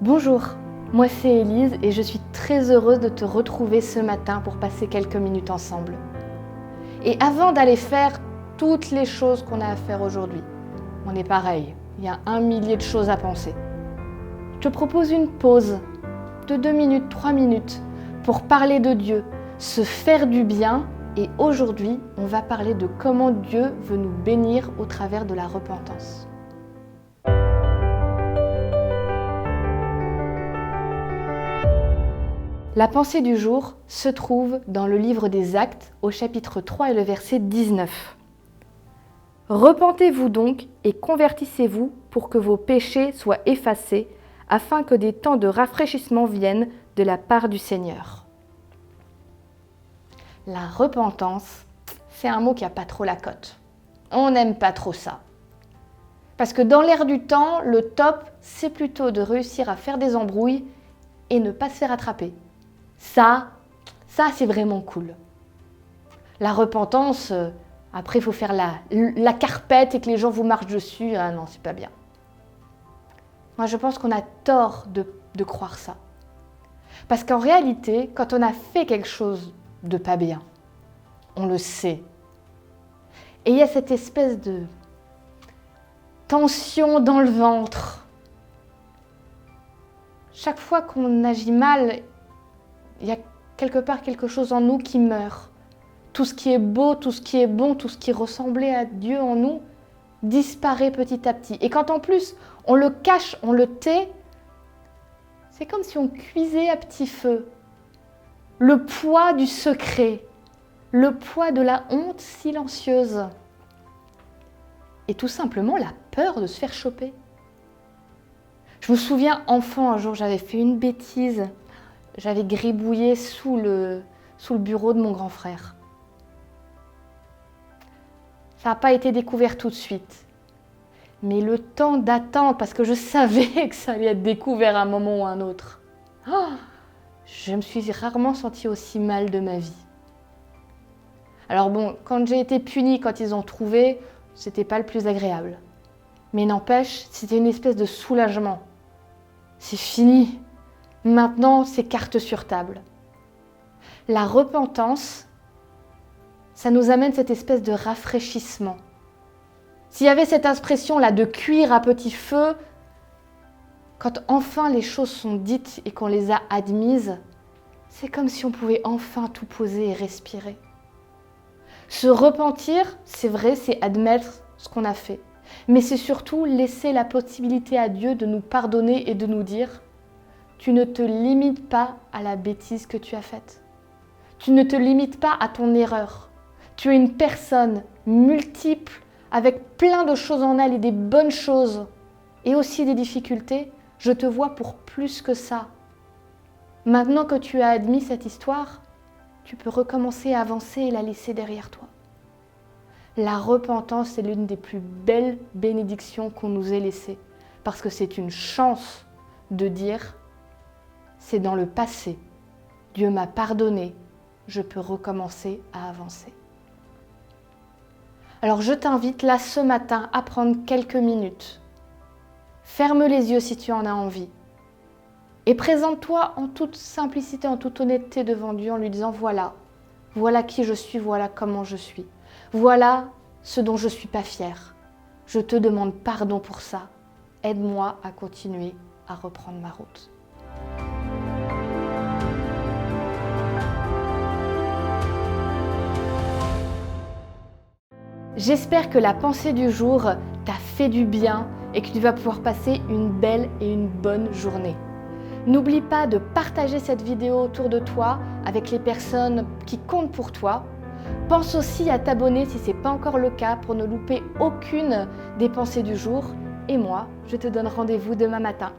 Bonjour, moi c'est Élise et je suis très heureuse de te retrouver ce matin pour passer quelques minutes ensemble. Et avant d'aller faire toutes les choses qu'on a à faire aujourd'hui, on est pareil, il y a 1 millier de choses à penser. Je te propose une pause de 2 minutes, 3 minutes pour parler de Dieu, se faire du bien et aujourd'hui on va parler de comment Dieu veut nous bénir au travers de la repentance. La pensée du jour se trouve dans le livre des Actes au chapitre 3 et le verset 19. Repentez-vous donc et convertissez-vous pour que vos péchés soient effacés, afin que des temps de rafraîchissement viennent de la part du Seigneur. La repentance, c'est un mot qui n'a pas trop la cote. On n'aime pas trop ça. Parce que dans l'air du temps, le top, c'est plutôt de réussir à faire des embrouilles et ne pas se faire attraper. Ça c'est vraiment cool. La repentance, après il faut faire la carpette et que les gens vous marchent dessus, ah non, c'est pas bien. Moi je pense qu'on a tort de croire ça. Parce qu'en réalité, quand on a fait quelque chose de pas bien, on le sait. Et il y a cette espèce de tension dans le ventre. Chaque fois qu'on agit mal, il y a quelque part quelque chose en nous qui meurt. Tout ce qui est beau, tout ce qui est bon, tout ce qui ressemblait à Dieu en nous disparaît petit à petit. Et quand en plus on le cache, on le tait, c'est comme si on cuisait à petit feu. Le poids du secret, le poids de la honte silencieuse. Et tout simplement la peur de se faire choper. Je me souviens, enfant, un jour j'avais fait une bêtise. J'avais gribouillé sous le bureau de mon grand frère. Ça n'a pas été découvert tout de suite. Mais le temps d'attente, parce que je savais que ça allait être découvert à un moment ou à un autre, je me suis rarement sentie aussi mal de ma vie. Alors bon, quand j'ai été punie, quand ils ont trouvé, c'était pas le plus agréable. Mais n'empêche, c'était une espèce de soulagement. C'est fini. Maintenant, c'est carte sur table. La repentance, ça nous amène cette espèce de rafraîchissement. S'il y avait cette expression-là de cuire à petit feu, quand enfin les choses sont dites et qu'on les a admises, c'est comme si on pouvait enfin tout poser et respirer. Se repentir, c'est vrai, c'est admettre ce qu'on a fait. Mais c'est surtout laisser la possibilité à Dieu de nous pardonner et de nous dire: tu ne te limites pas à la bêtise que tu as faite. Tu ne te limites pas à ton erreur. Tu es une personne multiple, avec plein de choses en elle et des bonnes choses, et aussi des difficultés. Je te vois pour plus que ça. Maintenant que tu as admis cette histoire, tu peux recommencer à avancer et la laisser derrière toi. La repentance est l'une des plus belles bénédictions qu'on nous ait laissées, parce que c'est une chance de dire: c'est dans le passé. Dieu m'a pardonné. Je peux recommencer à avancer. Alors je t'invite là ce matin à prendre quelques minutes. Ferme les yeux si tu en as envie. Et présente-toi en toute simplicité, en toute honnêteté devant Dieu en lui disant: voilà qui je suis, voilà comment je suis. Voilà ce dont je ne suis pas fière. Je te demande pardon pour ça. Aide-moi à continuer à reprendre ma route. J'espère que la pensée du jour t'a fait du bien et que tu vas pouvoir passer une belle et une bonne journée. N'oublie pas de partager cette vidéo autour de toi avec les personnes qui comptent pour toi. Pense aussi à t'abonner si ce n'est pas encore le cas pour ne louper aucune des pensées du jour. Et moi, je te donne rendez-vous demain matin.